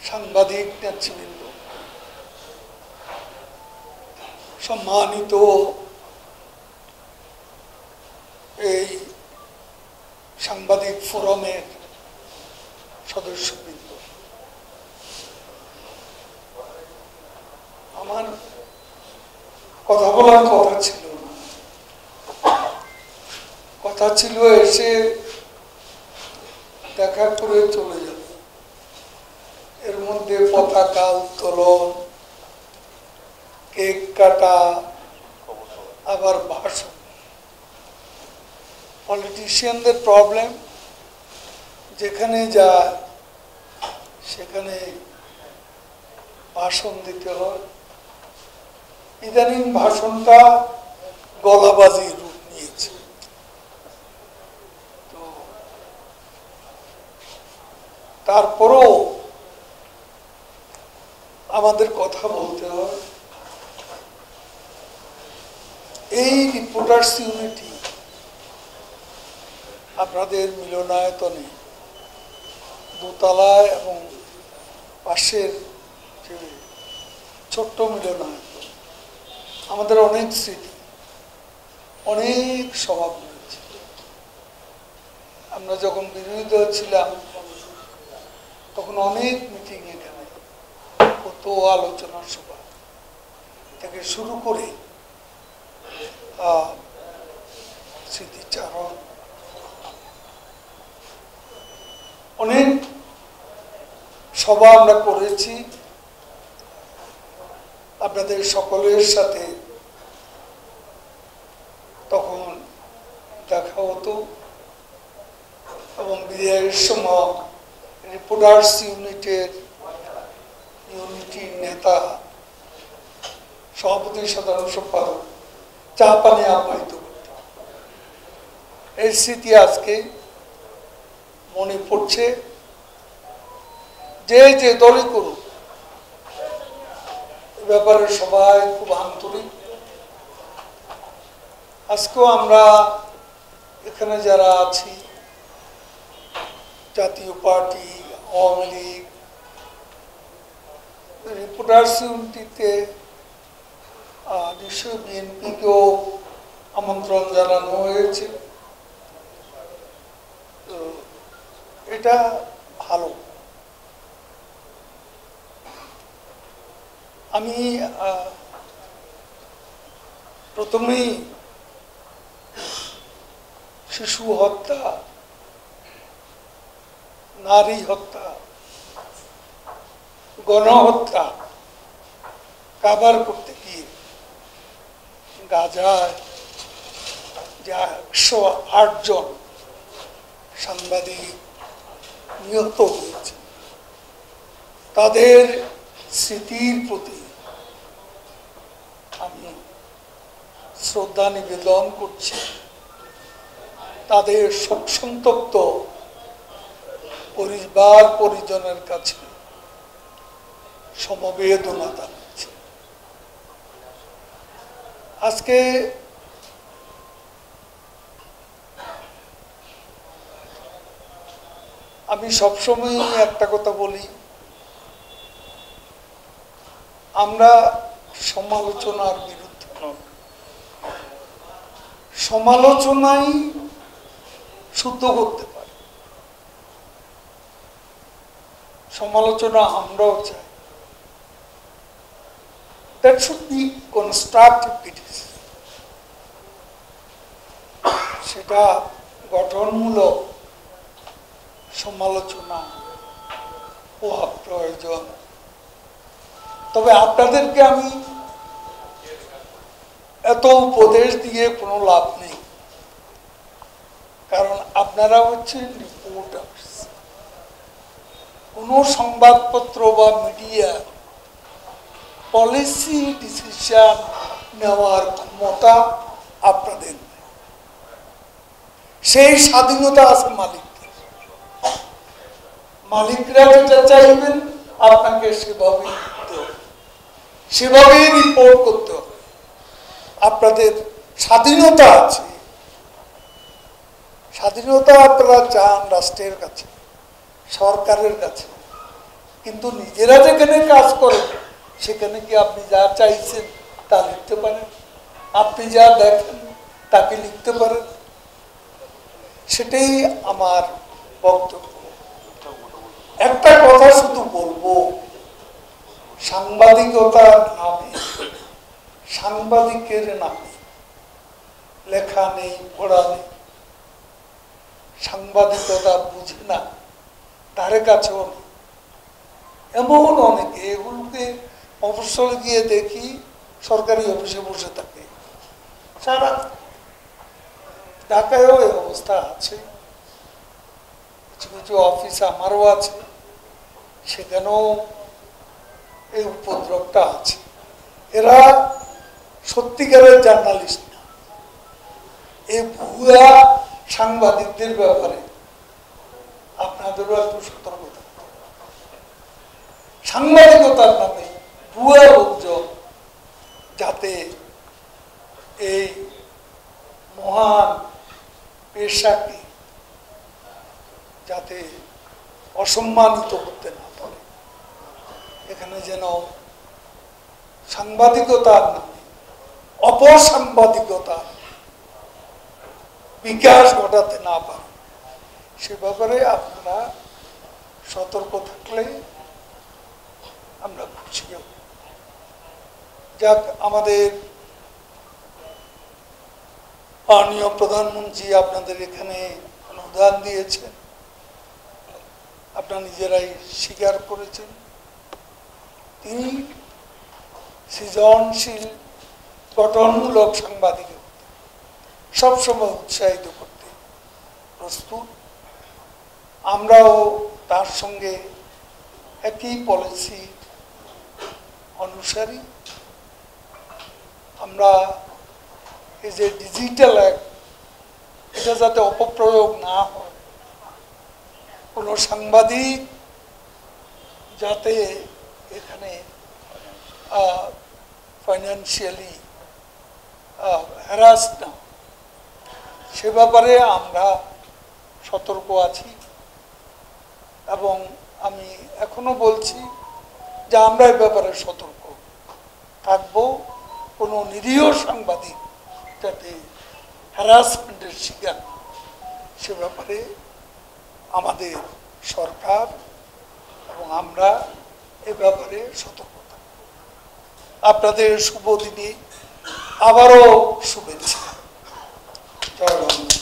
সাংবাদিক নেতৃবৃন্দ, সম্মানিত এই সাংবাদিক ফোরামের সদস্যবৃন্দ, আমার কথা বলার কথা ছিল না, কথা ছিল এসে দেখা করে চলে যাব। এর মধ্যে পতাকা উত্তোলন, কেক কাটা, আবার ভাষণ। পলিটিশিয়ানদের প্রবলেম, যেখানে যায় সেখানে ভাষণ দিতে হয়। ইদানিং ভাষণটা গলাবাজির রূপ নিয়েছে। তো তারপরও আমাদের কথা বলতে হয়। এই রিপোর্টার্স ইউনিটি আপনাদের মিলনায়তনে দোতলায় এবং পাশের যে ছোট্ট মিলনায়তন, আমাদের অনেক স্মৃতি, অনেক স্বভাব রয়েছে। আমরা যখন বিরোধী দল ছিলাম তখন অনেক মিটিং এখানে, কত আলোচনা সভা থেকে শুরু করে স্মৃতিচারণ, অনেক সভা আমরা করেছি। আপনাদের সকলের সাথে তখন দেখা হতো এবং বিদায়ের সময় রিপোর্টার্স ইউনিটির নেতা, সভাপতি, সাধারণ সম্পাদক চা পানি আপ্যায়িত করত। এই স্মৃতি আজকে মনে পড়ছে। যে যে দলই করুক, এ ব্যাপারে সবাই খুব আন্তরিক। আজকেও আমরা এখানে যারা আছি, জাতীয় পার্টি, আওয়ামী লীগ, রিপোর্টার্স ইউনিটিতে নিশ্চয়ই বিএনপিকেও আমন্ত্রণ জানানো হয়েছে। তো এটা ভালো। আমি প্রথমেই শিশু হত্যা, নারী হত্যা, গণহত্যা কাভার করতে গিয়ে গাজায় যে 108 জন সাংবাদিক নিহত হয়েছে, তাদের স্মৃতির প্রতি আমি শ্রদ্ধা নিবেদন করছি। তাদের শোকসন্তপ্ত পরিবার পরিজনের কাছে সমবেদনা জানাচ্ছি। আজকে আমি সবসময় একটা কথা বলি, আমরা সমালোচনার বিরুদ্ধে নয়, সমালোচনাই শুদ্ধ করতে পারে। সমালোচনা আমরাও চাই, that should be constructive criticism, সেটা গঠনমূলক সমালোচনা হওয়া প্রয়োজন। তবে আপনাদেরকে আমি এত উপদেশ দিয়ে কোনো লাভ নেই, কারণ আপনারা হচ্ছেন রিপোর্টার্স। কোনো সংবাদপত্র বা মিডিয়া পলিসি ডিসিশন নেওয়ার ক্ষমতা আপনাদের, সেই স্বাধীনতা আছে মালিকদের। মালিকরা যেটা চাইবেন আপনাকে সেভাবেই করতে হবে, সেভাবেই রিপোর্ট করতে হবে। আপনাদের স্বাধীনতা আছে, স্বাধীনতা আপনারা চান রাষ্ট্রের কাছে, সরকারের কাছে, কিন্তু নিজেরা যেখানে কাজ করেন সেখানে কি আপনি যা চাইছেন তা লিখতে পারেন? আপনি যা দেখেন তাকে লিখতে পারেন? সেটাই আমার বক্তব্য। একটা কথা শুধু বলবো, সাংবাদিকতার নামে, সাংবাদিকের নামে লেখা নেই, পড়া নেই, সাংবাদিকতা বুঝে না, তার কাছেও নেই, এমন অনেকে। এগুলোকে মফস্বলে গিয়ে দেখি সরকারি অফিসে বসে থাকে সারা। ঢাকায়ও এই অবস্থা আছে, কিছু কিছু অফিস আমারও আছে, সেখানেও এই উপদ্রবটা আছে। এরা সত্যিকারের জার্নালিস্ট না। এই ভুয়া সাংবাদিকদের ব্যাপারে আপনাদেরও একটু সতর্ক থাকতে হবে। সাংবাদিকতার নামে ভুয়া লোকজন যাতে এই মহান পেশাকে যাতে অসম্মানিত করতে না পারে, এখানে যেন সাংবাদিকতার নামে অপসাংবাদিকতা বিকাশ ঘটাতে না পারে, সে ব্যাপারে আপনারা সতর্ক থাকলে আমরা খুশি হব। যাক, আমাদের মাননীয় প্রধানমন্ত্রী আপনাদের এখানে অনুদান দিয়েছেন, আপনারা নিজেরাই স্বীকার করেছেন। তিনি সৃজনশীল গঠনমূলক সাংবাদিক সবসময় উৎসাহিত করতে প্রস্তুত। আমরাও তার সঙ্গে একই পলিসি অনুসারী। আমরা এই যে ডিজিটাল অ্যাক্ট, এটা যাতে অপপ্রয়োগ না হয়, কোনো সাংবাদিক যাতে এখানে ফাইন্যান্সিয়ালি হ্যারাস না, সে ব্যাপারে আমরা সতর্ক আছি। এবং আমি এখনো বলছি যে আমরা এই ব্যাপারে সতর্ক থাকবো। কোনো নিরীহ সাংবাদিক যাতে হ্যারাসমেন্টের শিকার, সে ব্যাপারে আমাদের সরকার এবং আমরা এ ব্যাপারে সতর্ক থাকব। আপনাদের শুভ দিনে আবারও শুভেচ্ছা। জয় বাংলা।